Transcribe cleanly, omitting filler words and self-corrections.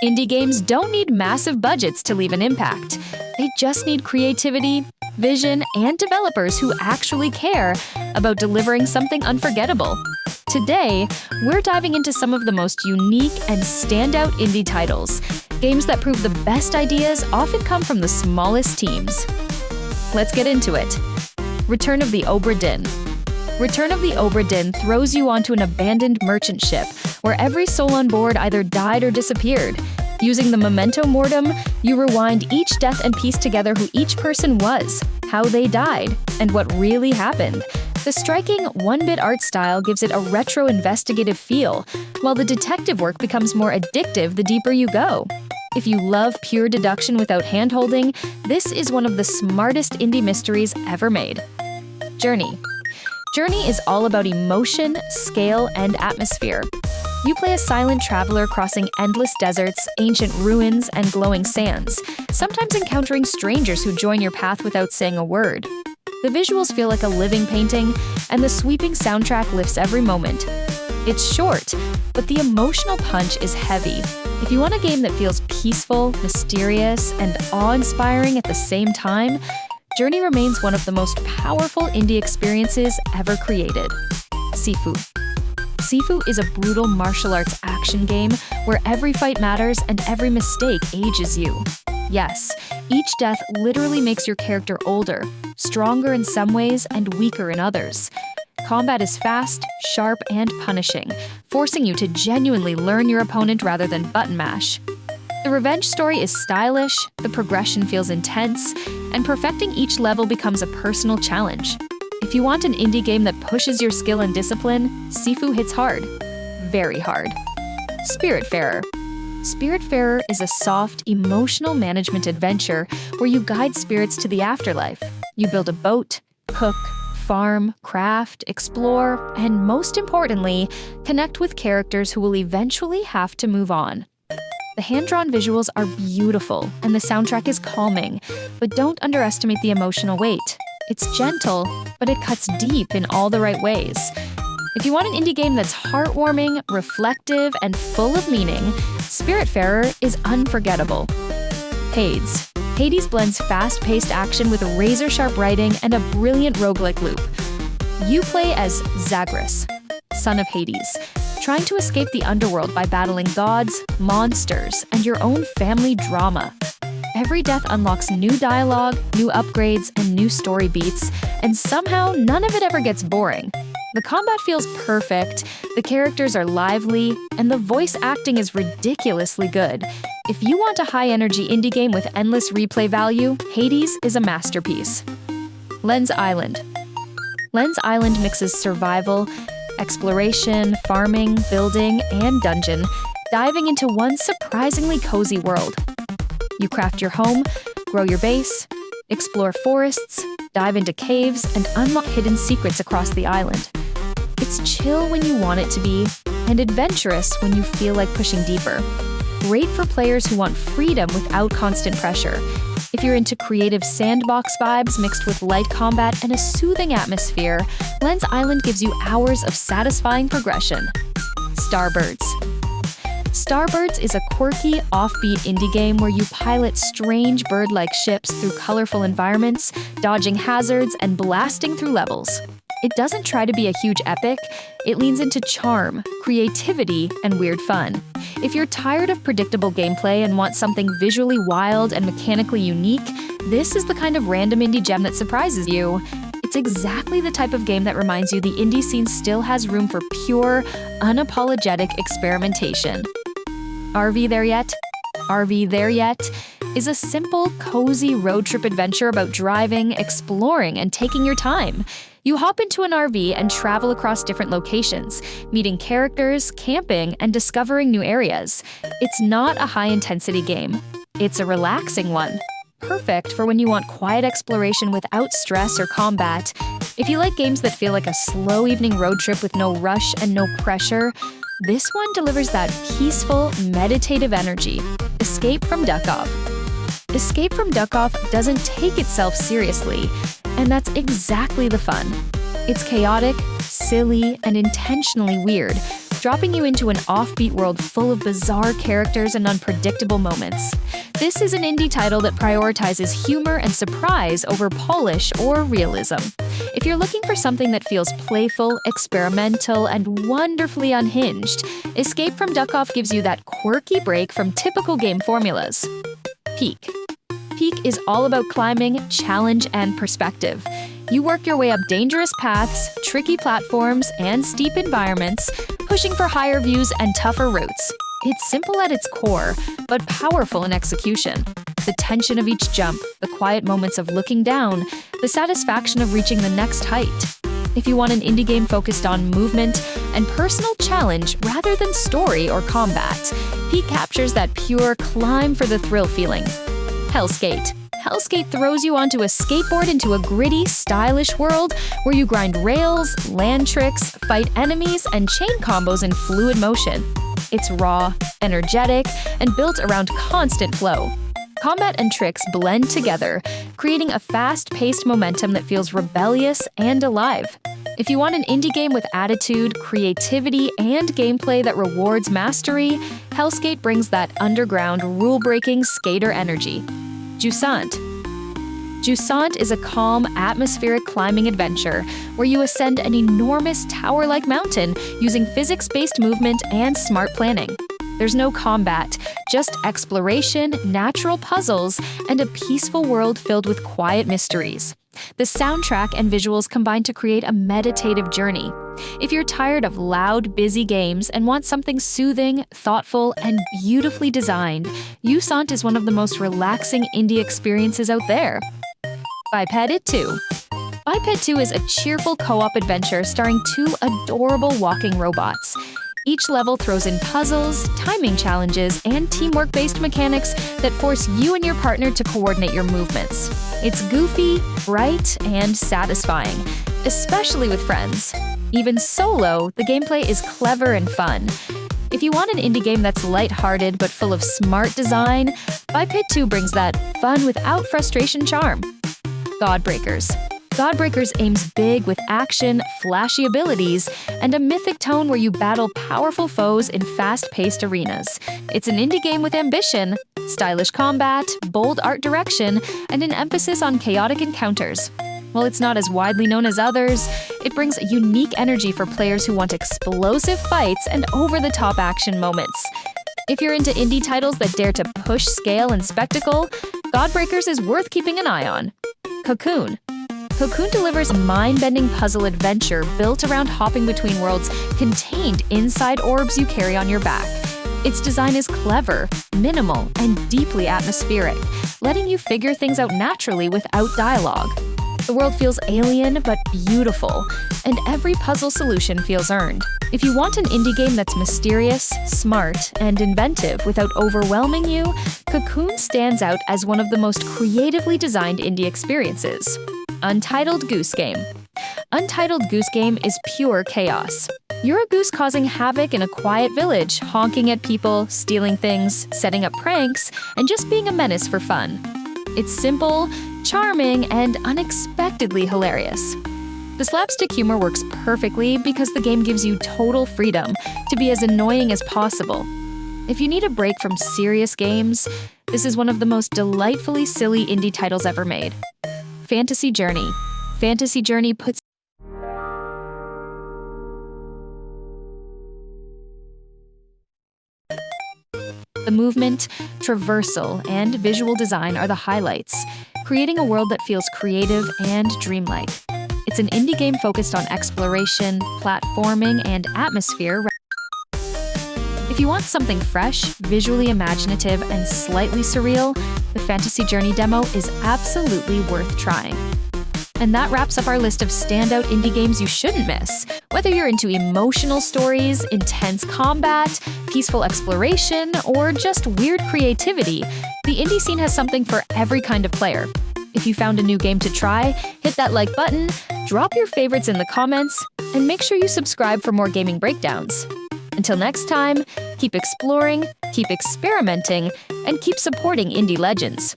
Indie games don't need massive budgets to leave an impact. They just need creativity, vision, and developers who actually care about delivering something unforgettable. Today, we're diving into some of the most unique and standout indie titles, games that prove the best ideas often come from the smallest teams. Let's get into it. Return of the Obra Dinn. Return of the Obra Dinn throws you onto an abandoned merchant ship where every soul on board either died or disappeared. Using the memento mortem, you rewind each death and piece together who each person was, how they died, and what really happened. The striking one-bit art style gives it a retro investigative feel, while the detective work becomes more addictive the deeper you go. If you love pure deduction without hand-holding, this is one of the smartest indie mysteries ever made. Journey. Journey is all about emotion, scale, and atmosphere. You play a silent traveler crossing endless deserts, ancient ruins, and glowing sands, sometimes encountering strangers who join your path without saying a word. The visuals feel like a living painting, and the sweeping soundtrack lifts every moment. It's short, but the emotional punch is heavy. If you want a game that feels peaceful, mysterious, and awe-inspiring at the same time, Journey remains one of the most powerful indie experiences ever created. Sifu. Sifu is a brutal martial arts action game where every fight matters and every mistake ages you. Yes, each death literally makes your character older, stronger in some ways and weaker in others. Combat is fast, sharp, and punishing, forcing you to genuinely learn your opponent rather than button mash. The revenge story is stylish, the progression feels intense, and perfecting each level becomes a personal challenge. If you want an indie game that pushes your skill and discipline, Sifu hits hard. Very hard. Spiritfarer. Spiritfarer is a soft, emotional management adventure where you guide spirits to the afterlife. You build a boat, cook, farm, craft, explore, and most importantly, connect with characters who will eventually have to move on. The hand-drawn visuals are beautiful, and the soundtrack is calming, but don't underestimate the emotional weight. It's gentle, but it cuts deep in all the right ways. If you want an indie game that's heartwarming, reflective, and full of meaning, Spiritfarer is unforgettable. Hades. Hades blends fast-paced action with razor-sharp writing and a brilliant roguelike loop. You play as Zagreus, son of Hades, trying to escape the underworld by battling gods, monsters, and your own family drama. Every death unlocks new dialogue, new upgrades, and new story beats, and somehow none of it ever gets boring. The combat feels perfect, the characters are lively, and the voice acting is ridiculously good. If you want a high-energy indie game with endless replay value, Hades is a masterpiece. Lens Island. Lens Island mixes survival, exploration, farming, building, and dungeon, diving into one surprisingly cozy world. You craft your home, grow your base, explore forests, dive into caves, and unlock hidden secrets across the island. It's chill when you want it to be, and adventurous when you feel like pushing deeper. Great for players who want freedom without constant pressure. If you're into creative sandbox vibes mixed with light combat and a soothing atmosphere, Lens Island gives you hours of satisfying progression. Starbirds. Starbirds is a quirky, offbeat indie game where you pilot strange bird-like ships through colorful environments, dodging hazards and blasting through levels. It doesn't try to be a huge epic, it leans into charm, creativity, and weird fun. If you're tired of predictable gameplay and want something visually wild and mechanically unique, this is the kind of random indie gem that surprises you. It's exactly the type of game that reminds you the indie scene still has room for pure, unapologetic experimentation. RV There Yet? RV There Yet is a simple, cozy road trip adventure about driving, exploring, and taking your time. You hop into an RV and travel across different locations, meeting characters, camping, and discovering new areas. It's not a high-intensity game. It's a relaxing one. Perfect for when you want quiet exploration without stress or combat. If you like games that feel like a slow evening road trip with no rush and no pressure, this one delivers that peaceful, meditative energy. Escape from Duckov. Escape from Duckov doesn't take itself seriously, and that's exactly the fun. It's chaotic, silly, and intentionally weird, dropping you into an offbeat world full of bizarre characters and unpredictable moments. This is an indie title that prioritizes humor and surprise over polish or realism. If you're looking for something that feels playful, experimental, and wonderfully unhinged, Escape from Duckov gives you that quirky break from typical game formulas. Peak. Peak is all about climbing, challenge, and perspective. You work your way up dangerous paths, tricky platforms, and steep environments, pushing for higher views and tougher routes. It's simple at its core, but powerful in execution. The tension of each jump, the quiet moments of looking down, the satisfaction of reaching the next height. If you want an indie game focused on movement and personal challenge rather than story or combat, Peak captures that pure climb for the thrill feeling. Helskate. Helskate throws you onto a skateboard into a gritty, stylish world where you grind rails, land tricks, fight enemies, and chain combos in fluid motion. It's raw, energetic, and built around constant flow. Combat and tricks blend together, creating a fast-paced momentum that feels rebellious and alive. If you want an indie game with attitude, creativity, and gameplay that rewards mastery, Helskate brings that underground, rule-breaking skater energy. Jusant. Jusant is a calm, atmospheric climbing adventure where you ascend an enormous tower-like mountain using physics-based movement and smart planning. There's no combat, just exploration, natural puzzles, and a peaceful world filled with quiet mysteries. The soundtrack and visuals combine to create a meditative journey. If you're tired of loud, busy games and want something soothing, thoughtful, and beautifully designed, Jusant is one of the most relaxing indie experiences out there. Biped 2. Biped 2 is a cheerful co-op adventure starring 2 adorable walking robots. Each level throws in puzzles, timing challenges, and teamwork-based mechanics that force you and your partner to coordinate your movements. It's goofy, bright, and satisfying, especially with friends. Even solo, the gameplay is clever and fun. If you want an indie game that's lighthearted but full of smart design, Biped 2 brings that fun without frustration charm. Godbreakers. Godbreakers aims big with action, flashy abilities, and a mythic tone where you battle powerful foes in fast-paced arenas. It's an indie game with ambition, stylish combat, bold art direction, and an emphasis on chaotic encounters. While it's not as widely known as others, it brings a unique energy for players who want explosive fights and over-the-top action moments. If you're into indie titles that dare to push scale and spectacle, Godbreakers is worth keeping an eye on. Cocoon. Cocoon delivers a mind-bending puzzle adventure built around hopping between worlds contained inside orbs you carry on your back. Its design is clever, minimal, and deeply atmospheric, letting you figure things out naturally without dialogue. The world feels alien but beautiful, and every puzzle solution feels earned. If you want an indie game that's mysterious, smart, and inventive without overwhelming you, Cocoon stands out as one of the most creatively designed indie experiences. Untitled Goose Game. Untitled Goose Game is pure chaos. You're a goose causing havoc in a quiet village, honking at people, stealing things, setting up pranks, and just being a menace for fun. It's simple, charming, and unexpectedly hilarious. The slapstick humor works perfectly because the game gives you total freedom to be as annoying as possible. If you need a break from serious games, this is one of the most delightfully silly indie titles ever made. Fantasy Journey. Fantasy Journey puts the movement, traversal, and visual design are the highlights, creating a world that feels creative and dreamlike. It's an indie game focused on exploration, platforming, and atmosphere. If you want something fresh, visually imaginative, and slightly surreal, the Fantasy Journey demo is absolutely worth trying. And that wraps up our list of standout indie games you shouldn't miss. Whether you're into emotional stories, intense combat, peaceful exploration, or just weird creativity, the indie scene has something for every kind of player. If you found a new game to try, hit that like button, drop your favorites in the comments, and make sure you subscribe for more gaming breakdowns. Until next time, keep exploring, keep experimenting, and keep supporting indie legends.